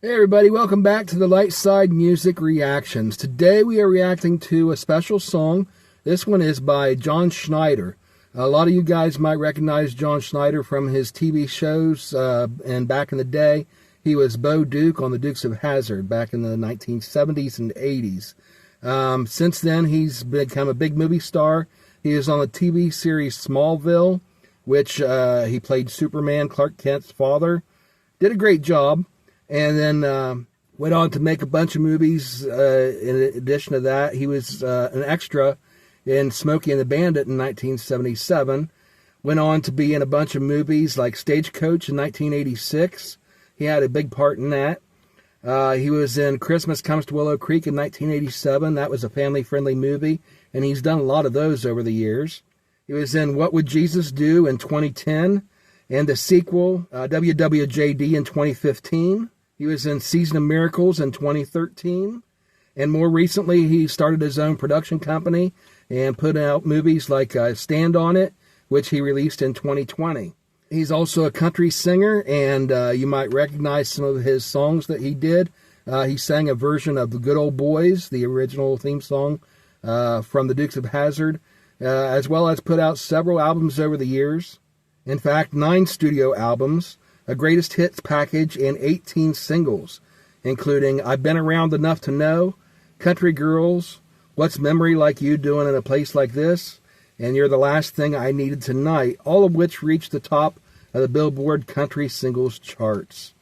Hey everybody, welcome back to the Lightside Music Reactions. Today we are reacting to a special song. This one is by John Schneider. A lot of you guys might recognize John Schneider from his TV shows, and back in the day, he was Bo Duke on the Dukes of Hazzard back in the 1970s and 80s. Since then, he's become a big movie star. He is on the TV series Smallville, which he played Superman, Clark Kent's father. Did a great job. And then went on to make a bunch of movies. In addition to that, he was an extra in Smokey and the Bandit in 1977. Went on to be in a bunch of movies like Stagecoach in 1986. He had a big part in that. He was in Christmas Comes to Willow Creek in 1987. That was a family-friendly movie, and he's done a lot of those over the years. He was in What Would Jesus Do in 2010, and the sequel, WWJD, in 2015. He was in Season of Miracles in 2013. And more recently, he started his own production company and put out movies like Stand On It, which he released in 2020. He's also a country singer, and you might recognize some of his songs that he did. He sang a version of The Good Old Boys, the original theme song from the Dukes of Hazzard, as well as put out several albums over the years. In fact, 9 studio albums, a greatest hits package, and 18 singles, including I've Been Around Enough to Know, Country Girls, What's Memory Like You Doing in a Place Like This, and You're the Last Thing I Needed Tonight, all of which reached the top of the Billboard Country Singles charts.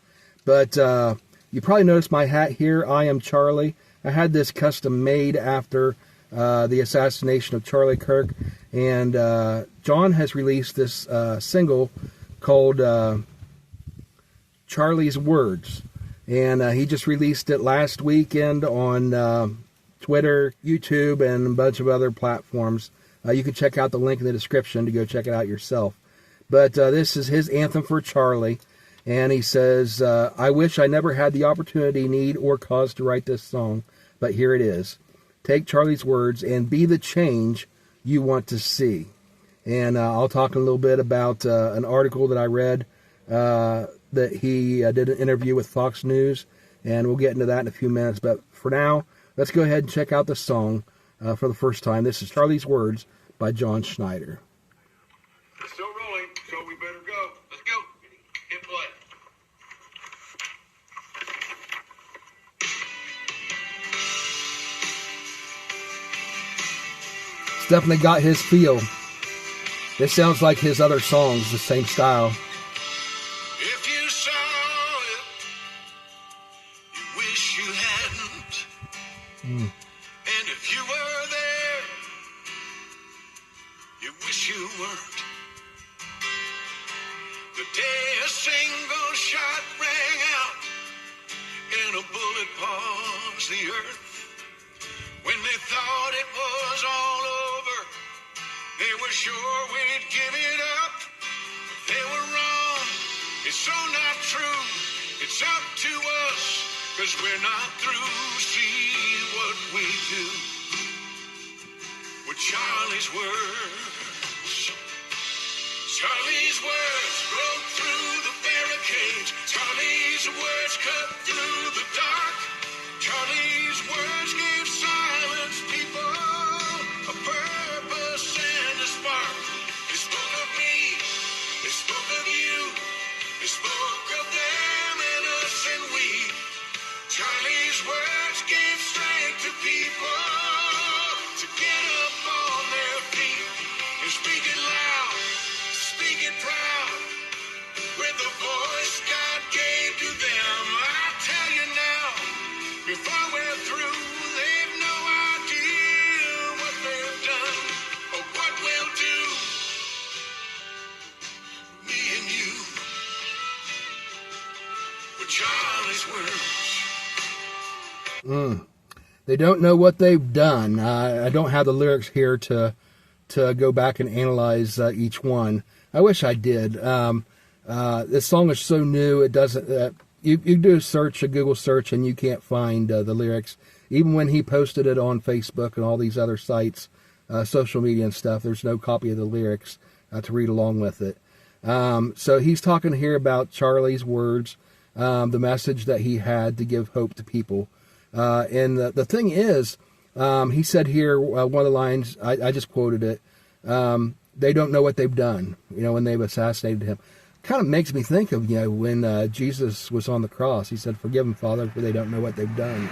But you probably noticed my hat here. I am Charlie. I had this custom made after the assassination of Charlie Kirk, and John has released this single called Charlie's Words, and he just released it last weekend on Twitter, YouTube, and a bunch of other platforms. You can check out the link in the description to go check it out yourself. But this is his anthem for Charlie, and he says, I wish I never had the opportunity, need, or cause to write this song, but here it is. Take Charlie's words and be the change you want to see. And I'll talk a little bit about an article that I read that he did an interview with Fox News, and we'll get into that in a few minutes. But for now, let's go ahead and check out the song for the first time. This is Charlie's Words by John Schneider. It's still rolling, so we better go. Let's go. Hit play. It's definitely got his feel. This sounds like his other songs, the same style. If you saw it, you wish you hadn't. And if you were there, you wish you weren't. The day a single shot rang out and a bullet paused the earth. When they thought it was all over, they were sure we'd give it up. But they were wrong. It's so not true. It's up to us, 'cause we're not through. See what we do with Charlie's words. Charlie's words broke through the barricades. Charlie's words cut through the dark. Charlie's words gave silence people a purpose and a spark. They spoke of me, they spoke of you, they spoke of them and us and we. Charlie's words gave strength to people to get up on their feet and speak it loud, speak it proud, with the voice God gave to them. I tell you now, before we're through, they've no idea what they've done or what we'll do. Me and you, with Charlie's words. They don't know what they've done. I don't have the lyrics here to go back and analyze each one. I wish I did. This song is so new, it doesn't... You do a Google search, and you can't find the lyrics. Even when he posted it on Facebook and all these other sites, social media and stuff, there's no copy of the lyrics to read along with it. So he's talking here about Charlie's words. the message that he had to give hope to people. And the thing is, he said here, one of the lines, I just quoted it, they don't know what they've done, when they've assassinated him. Kind of makes me think of, when Jesus was on the cross, he said, forgive them, Father, for they don't know what they've done.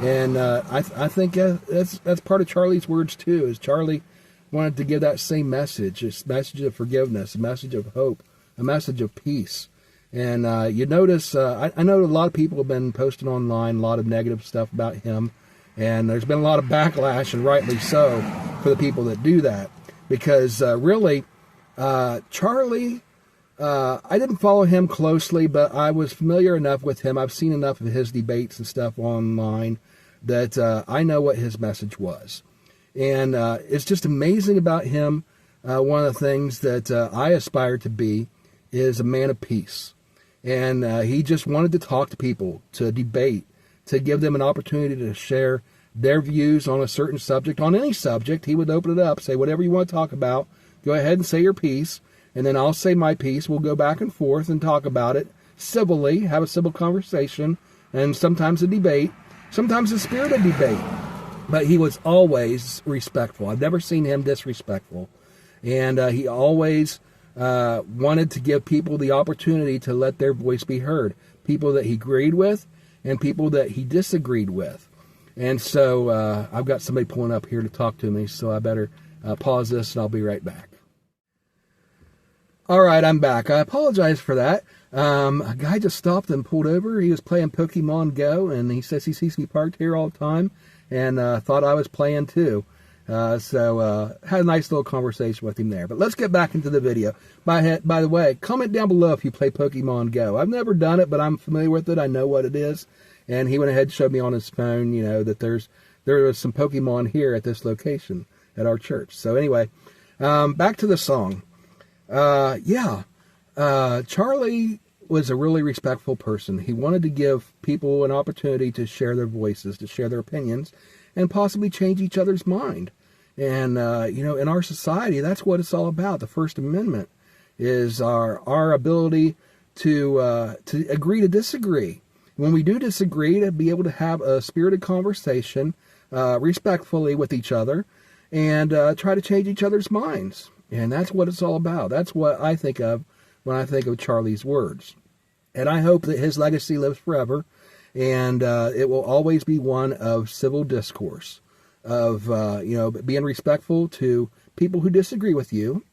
And I think that's part of Charlie's words too, is Charlie wanted to give that same message, a message of forgiveness, a message of hope, a message of peace. And you notice, I know a lot of people have been posting online a lot of negative stuff about him, and there's been a lot of backlash, and rightly so, for the people that do that. Because really, Charlie, I didn't follow him closely, but I was familiar enough with him. I've seen enough of his debates and stuff online that I know what his message was. And it's just amazing about him. One of the things that I aspire to be is a man of peace. And he just wanted to talk to people, to debate, to give them an opportunity to share their views on a certain subject, on any subject. He would open it up, say whatever you want to talk about, go ahead and say your piece, and then I'll say my piece. We'll go back and forth and talk about it civilly, have a civil conversation, and sometimes a debate, sometimes a spirited debate. But he was always respectful. I've never seen him disrespectful. And he always wanted to give people the opportunity to let their voice be heard. People that he agreed with and people that he disagreed with. And so I've got somebody pulling up here to talk to me, so I better pause this and I'll be right back. All right, I'm back. I apologize for that. A guy just stopped and pulled over. He was playing Pokemon Go, and he says he sees me parked here all the time, and thought I was playing too. So had a nice little conversation with him there. But let's get back into the video. By the way, comment down below if you play Pokemon Go. I've never done it, but I'm familiar with it. I know what it is. And he went ahead and showed me on his phone, that there was some Pokemon here at this location at our church. So anyway, back to the song. Charlie was a really respectful person. He wanted to give people an opportunity to share their voices, to share their opinions, and possibly change each other's mind. And, in our society, that's what it's all about. The First Amendment is our ability to agree to disagree. When we do disagree, to be able to have a spirited conversation, respectfully with each other, and try to change each other's minds. And that's what it's all about. That's what I think of when I think of Charlie's words. And I hope that his legacy lives forever, and it will always be one of civil discourse, of being respectful to people who disagree with you,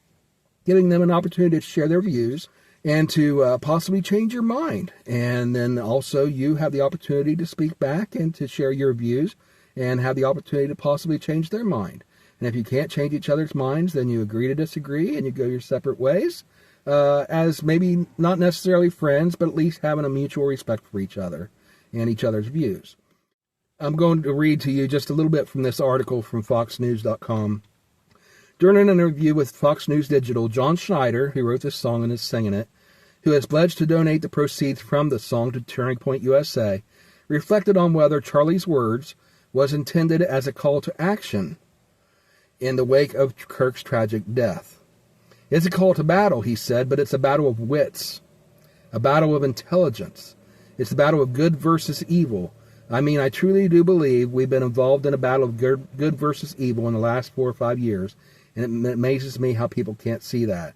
giving them an opportunity to share their views, and to possibly change your mind. And then also you have the opportunity to speak back and to share your views, and have the opportunity to possibly change their mind. And if you can't change each other's minds, then you agree to disagree and you go your separate ways, as maybe not necessarily friends, but at least having a mutual respect for each other and each other's views. I'm going to read to you just a little bit from this article from FoxNews.com. During an interview with Fox News Digital, John Schneider, who wrote this song and is singing it, who has pledged to donate the proceeds from the song to Turning Point USA, reflected on whether Charlie's words was intended as a call to action in the wake of Kirk's tragic death. It's a call to battle, he said, but it's a battle of wits, a battle of intelligence. It's a battle of good versus evil. I mean, I truly do believe we've been involved in a battle of good versus evil in the last 4 or 5 years, and it amazes me how people can't see that.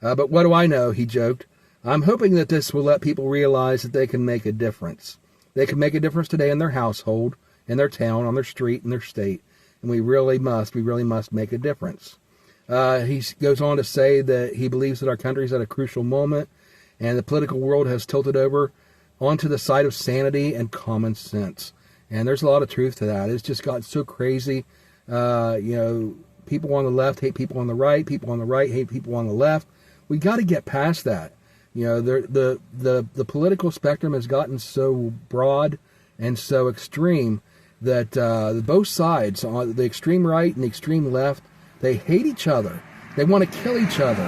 But what do I know, he joked. I'm hoping that this will let people realize that they can make a difference. They can make a difference today in their household, in their town, on their street, in their state. And we really must make a difference. He goes on to say that he believes that our country is at a crucial moment, and the political world has tilted over onto the side of sanity and common sense. And there's a lot of truth to that. It's just gotten so crazy. People on the left hate people on the right. People on the right hate people on the left. We got to get past that. The political spectrum has gotten so broad and so extreme that both sides, on the extreme right and the extreme left, they hate each other. They want to kill each other.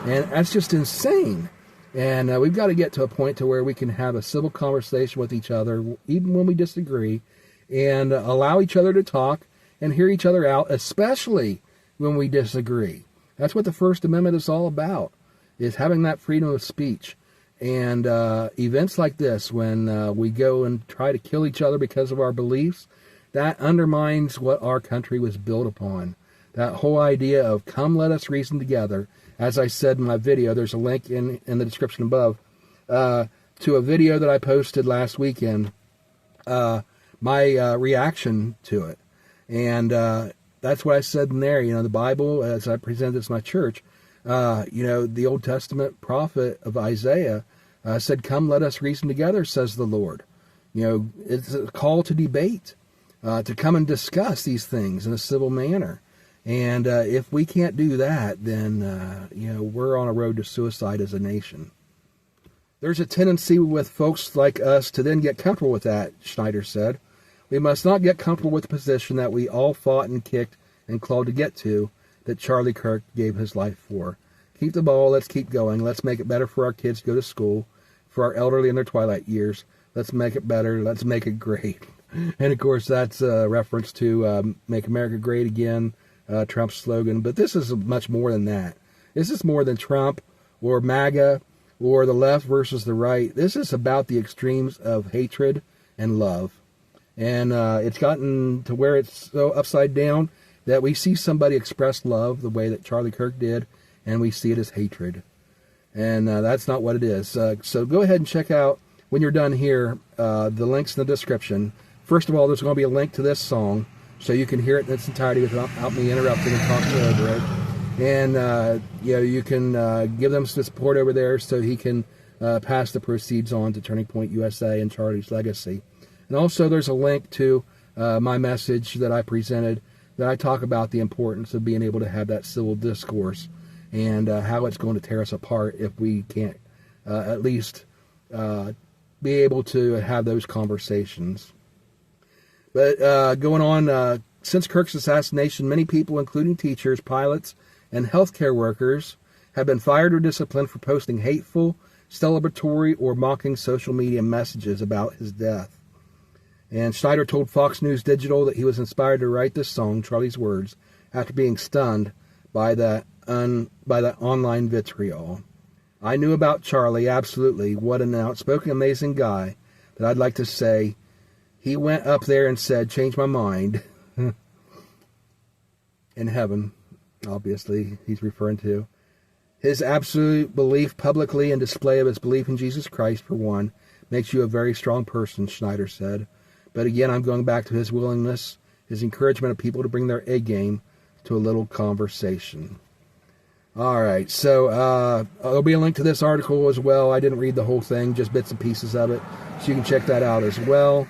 And that's just insane. And we've got to get to a point to where we can have a civil conversation with each other, even when we disagree, and allow each other to talk and hear each other out, especially when we disagree. That's what the First Amendment is all about, is having that freedom of speech. And events like this, when we go and try to kill each other because of our beliefs, that undermines what our country was built upon. That whole idea of come let us reason together. As I said in my video, there's a link in the description above to a video that I posted last weekend, my reaction to it. And that's what I said in there. The Bible, as I presented this in my church, the Old Testament prophet of Isaiah said, come let us reason together, says the Lord. It's a call to debate, to come and discuss these things in a civil manner. And if we can't do that, then, we're on a road to suicide as a nation. There's a tendency with folks like us to then get comfortable with that, Schneider said. We must not get comfortable with the position that we all fought and kicked and clawed to get to, that Charlie Kirk gave his life for. Keep the ball, let's keep going. Let's make it better for our kids to go to school, for our elderly in their twilight years. Let's make it better, let's make it great. And of course, that's a reference to Make America Great Again, Trump's slogan. But this is much more than that. This is more than Trump or MAGA or the left versus the right. This is about the extremes of hatred and love. And it's gotten to where it's so upside down that we see somebody express love the way that Charlie Kirk did, and we see it as hatred. And that's not what it is. So go ahead and check out, when you're done here, the links in the description. First of all, there's going to be a link to this song, so you can hear it in its entirety without me interrupting and talking over it. And, you can give them some support over there so he can pass the proceeds on to Turning Point USA and Charlie's legacy. And also there's a link to my message that I presented, that I talk about the importance of being able to have that civil discourse and how it's going to tear us apart if we can't at least be able to have those conversations. But going on, since Kirk's assassination, many people, including teachers, pilots, and healthcare workers, have been fired or disciplined for posting hateful, celebratory, or mocking social media messages about his death. And Schneider told Fox News Digital that he was inspired to write this song, Charlie's Words, after being stunned by that online vitriol. I knew about Charlie, absolutely. What an outspoken, amazing guy, that I'd like to say, he went up there and said, change my mind. In heaven, obviously, he's referring to. His absolute belief publicly and display of his belief in Jesus Christ, for one, makes you a very strong person, Schneider said. But again, I'm going back to his willingness, his encouragement of people to bring their A game to a little conversation. All right, so there'll be a link to this article as well. I didn't read the whole thing, just bits and pieces of it, so you can check that out as well.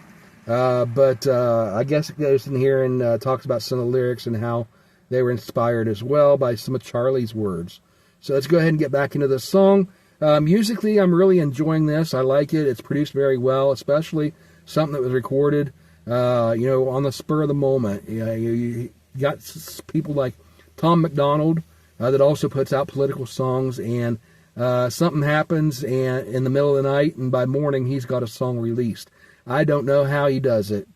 But I guess it goes in here and talks about some of the lyrics and how they were inspired as well by some of Charlie's words. So let's go ahead and get back into this song. Musically, I'm really enjoying this. I like it. It's produced very well, especially something that was recorded, on the spur of the moment. You got people like Tom McDonald that also puts out political songs, and something happens and in the middle of the night, and by morning he's got a song released. I don't know how he does it,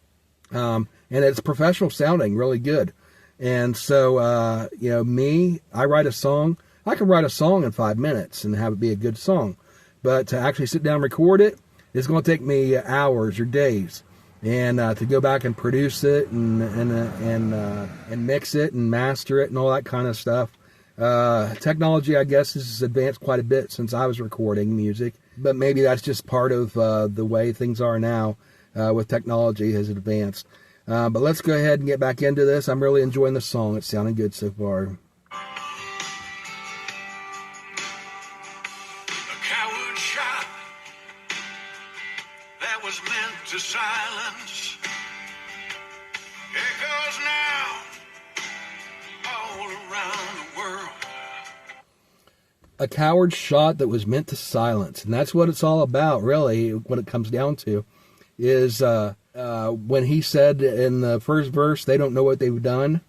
and it's professional sounding, really good. And so, I write a song. I can write a song in 5 minutes and have it be a good song, but to actually sit down and record it, it's going to take me hours or days, and to go back and produce it and mix it and master it and all that kind of stuff. Technology, I guess, has advanced quite a bit since I was recording music, but maybe that's just part of the way things are now with technology has advanced. But let's go ahead and get back into this. I'm really enjoying the song. It's sounding good so far. Was meant to silence echoes now all around the world. A coward shot that was meant to silence, and that's what it's all about, really. What it comes down to is when he said in the first verse, they don't know what they've done,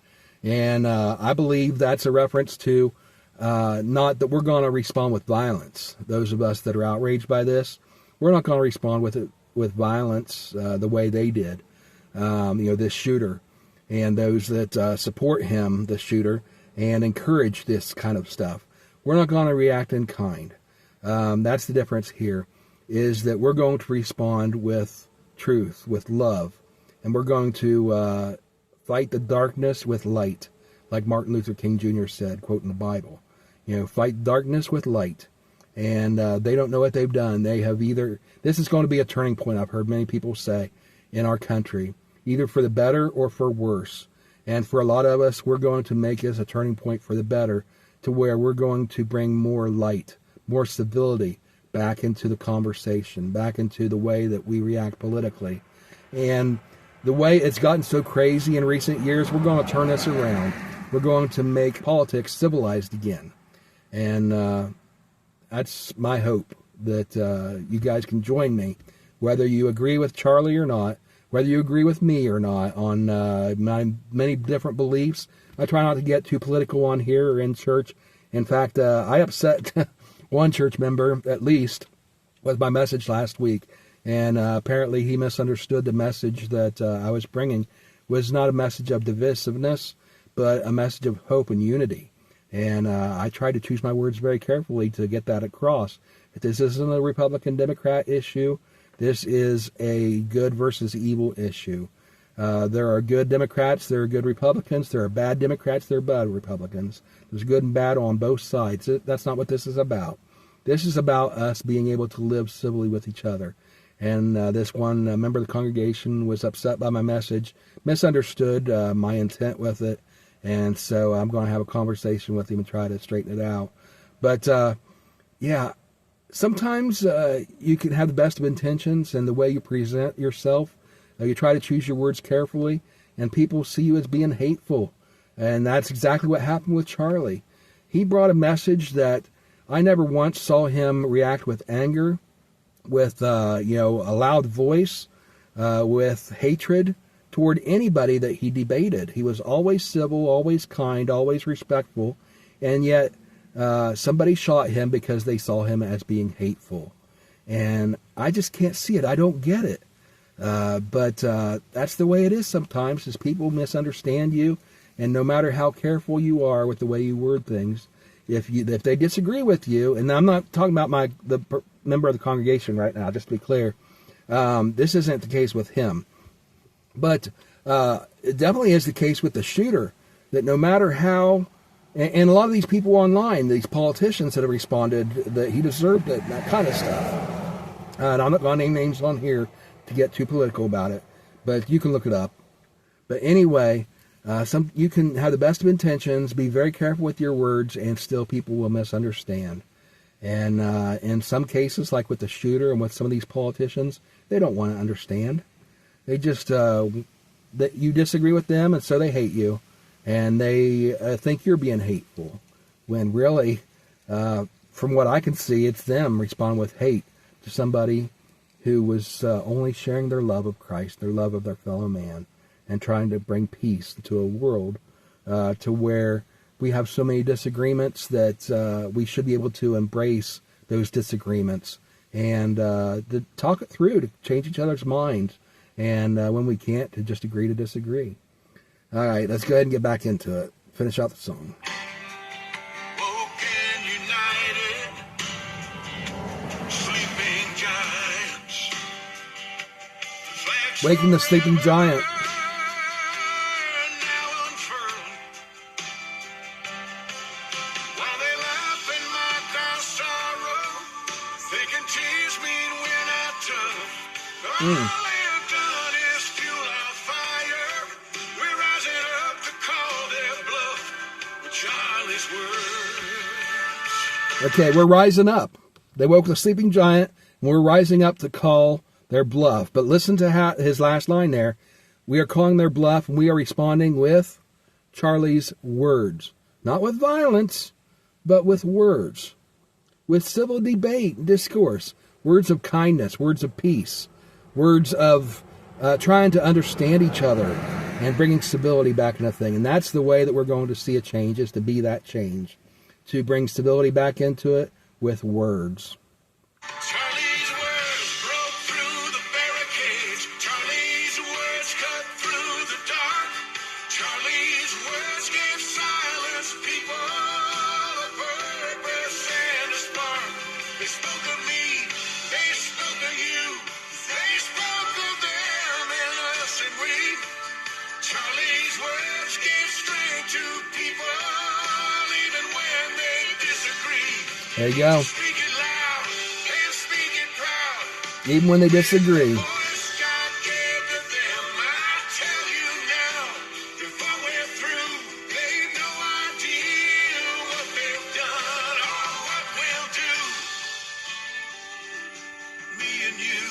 and I believe that's a reference to not that we're going to respond with violence. Those of us that are outraged by this, we're not going to respond with violence the way they did. This shooter and those that support him, the shooter, and encourage this kind of stuff. We're not going to react in kind. That's the difference here, is that we're going to respond with truth, with love, and we're going to fight the darkness with light, like Martin Luther King Jr. said, quoting the Bible. Fight darkness with light. And they don't know what they've done. They have this is going to be a turning point, I've heard many people say, in our country, either for the better or for worse. And for a lot of us, we're going to make this a turning point for the better, to where we're going to bring more light, more civility back into the conversation, back into the way that we react politically. And the way it's gotten so crazy in recent years, we're going to turn this around. We're going to make politics civilized again. And that's my hope, that you guys can join me, whether you agree with Charlie or not, whether you agree with me or not on my many different beliefs. I try not to get too political on here or in church. In fact, I upset one church member, at least, with my message last week. And apparently he misunderstood the message that I was bringing was not a message of divisiveness, but a message of hope and unity. And I tried to choose my words very carefully to get that across. If this isn't a Republican-Democrat issue, this is a good versus evil issue. There are good Democrats, there are good Republicans, there are bad Democrats, there are bad Republicans. There's good and bad on both sides. That's not what this is about. This is about us being able to live civilly with each other. And this one member of the congregation was upset by my message, misunderstood my intent with it, and so I'm going to have a conversation with him and try to straighten it out. But, yeah, sometimes you can have the best of intentions, and the way you present yourself, you try to choose your words carefully, and people see you as being hateful. And that's exactly what happened with Charlie. He brought a message that I never once saw him react with anger, with a loud voice, with hatred toward anybody that he debated. He was always civil, always kind, always respectful, and yet somebody shot him because they saw him as being hateful. And I just can't see it. I don't get it. But that's the way it is sometimes, is people misunderstand you, and no matter how careful you are with the way you word things, if they disagree with you, and I'm not talking about the member of the congregation right now, just to be clear, this isn't the case with him. But it definitely is the case with the shooter, that no matter how, and a lot of these people online, these politicians that have responded, that he deserved it, that kind of stuff. And I'm not going to name names on here to get too political about it, but you can look it up. But anyway, you can have the best of intentions, be very careful with your words, and still people will misunderstand. And in some cases, like with the shooter and with some of these politicians, they don't want to understand. They just, that you disagree with them, and so they hate you. And they think you're being hateful. When really, from what I can see, it's them responding with hate to somebody who was only sharing their love of Christ, their love of their fellow man, and trying to bring peace to a world to where we have so many disagreements that we should be able to embrace those disagreements and to talk it through, to change each other's minds, and when we can't, to just agree to disagree. All right, let's go ahead and get back into it. Finish out the song. Waking the sleeping giant. Okay, we're rising up. They woke the sleeping giant, and we're rising up to call their bluff. But listen to his last line there. We are calling their bluff, and we are responding with Charlie's words. Not with violence, but with words. With civil debate and discourse. Words of kindness, words of peace. Words of trying to understand each other and bringing stability back in a thing. And that's the way that we're going to see a change, is to be that change. To bring stability back into it with words. Charlie's words broke through the barricades. Charlie's words cut through the dark. Charlie's words gave silence people a purpose and a spark. His There you go. Speak it loud and speak it proud. Even when they disagree. Voice God gave to them. I tell you now, before we're through, they've no idea what they've done or what we'll do. Me and you.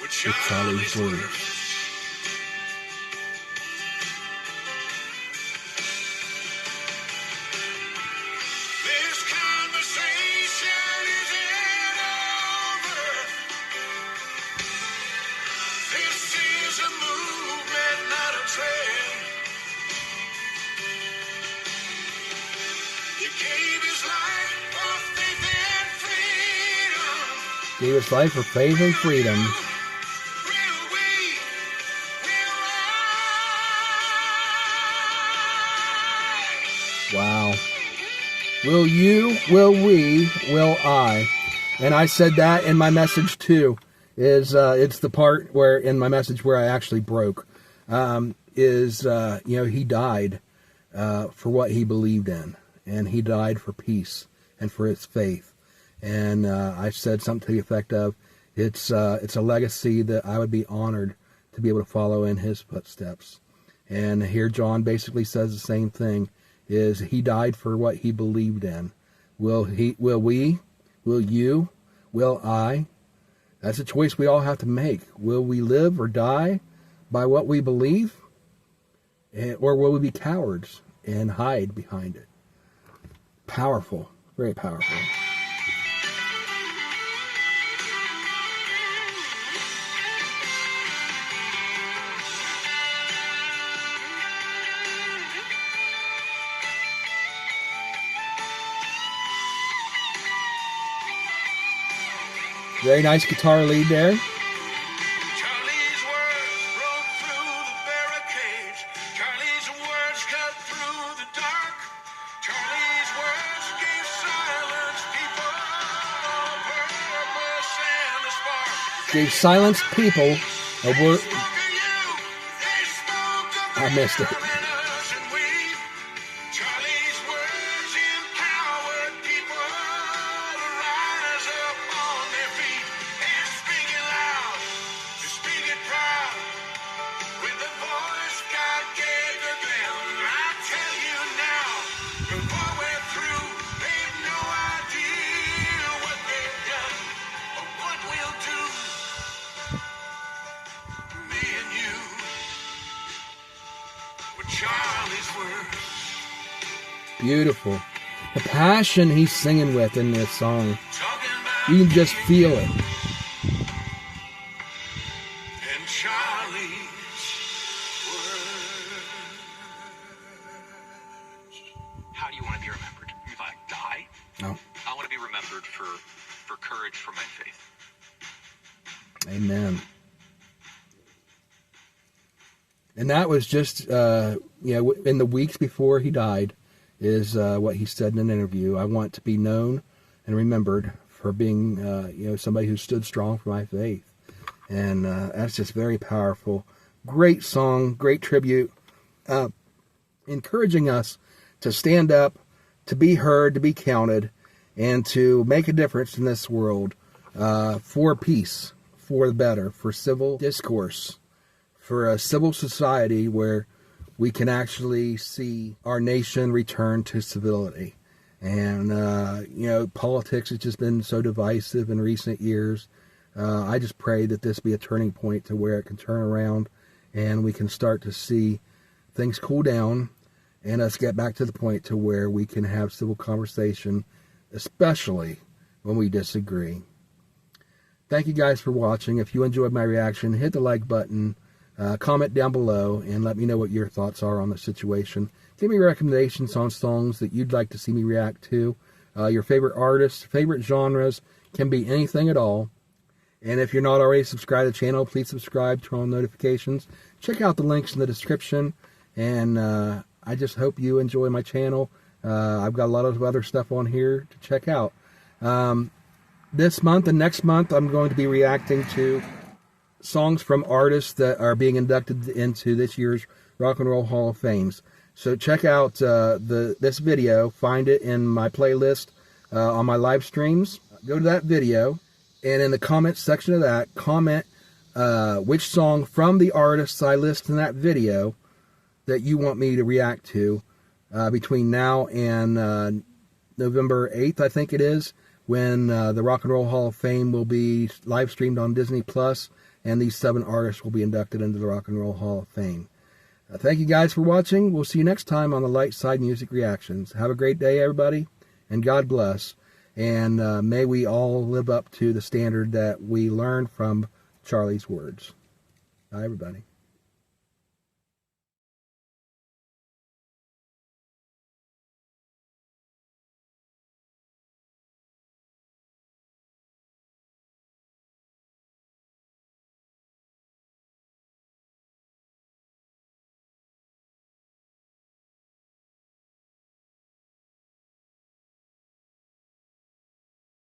With Charlie's Charlie's words. words. This conversation isn't over. This is a movement, not a trend. He gave his life for faith and freedom. Gave his life for faith and freedom. Will we? Will I? Wow. Will you, will we, will I? And I said that in my message too. It's the part where in my message where I actually broke. He died for what he believed in, and he died for peace and for his faith. And I said something to the effect of, it's a legacy that I would be honored to be able to follow in his footsteps. And here John basically says the same thing. Is he died for what he believed in. Will we, will you, will I? That's a choice we all have to make. Will we live or die by what we believe? Or will we be cowards and hide behind it? Powerful, very powerful. Very nice guitar lead there. Charlie's words broke through the barricades. Charlie's words cut through the dark. Charlie's words gave silence people purpose and a spark. Gave silenced people a They word. spoke of you. They spoke of I missed it. them and us and we. Charlie's words empowered people to rise up on their feet and speak it loud, to speak it proud, with the voice God gave to them. I tell you now, before we're through, they've no idea what they've done or what we'll do. Me and you, with Charlie's words. Beautiful. The passion he's singing with in this song. Talking about You can just feel it. and Charlie's words. How do you want to be remembered? If I die, No. I want to be remembered for courage for my faith. Amen. And that was just, in the weeks before he died, is what he said in an interview. I want to be known and remembered for being, somebody who stood strong for my faith. And that's just very powerful. Great song, great tribute, encouraging us to stand up, to be heard, to be counted, and to make a difference in this world for peace, for the better, for civil discourse, for a civil society where we can actually see our nation return to civility. And, politics has just been so divisive in recent years. I just pray that this be a turning point to where it can turn around and we can start to see things cool down and us get back to the point to where we can have civil conversation, especially when we disagree. Thank you guys for watching. If you enjoyed my reaction, hit the like button, comment down below, and let me know what your thoughts are on the situation. Give me recommendations on songs that you'd like to see me react to. Your favorite artists, favorite genres, can be anything at all. And if you're not already subscribed to the channel, please subscribe, turn on notifications. Check out the links in the description. And I just hope you enjoy my channel. I've got a lot of other stuff on here to check out. This month and next month, I'm going to be reacting to songs from artists that are being inducted into this year's Rock and Roll Hall of Fame. So check out this video. Find it in my playlist on my live streams. Go to that video, and in the comments section of that, comment which song from the artists I list in that video that you want me to react to between now and November 8th, I think it is, when the Rock and Roll Hall of Fame will be live streamed on Disney Plus, and these 7 artists will be inducted into the Rock and Roll Hall of Fame. Thank you guys for watching. We'll see you next time on the Light Side Music Reactions. Have a great day, everybody, and God bless. And may we all live up to the standard that we learned from Charlie's words. Bye, everybody.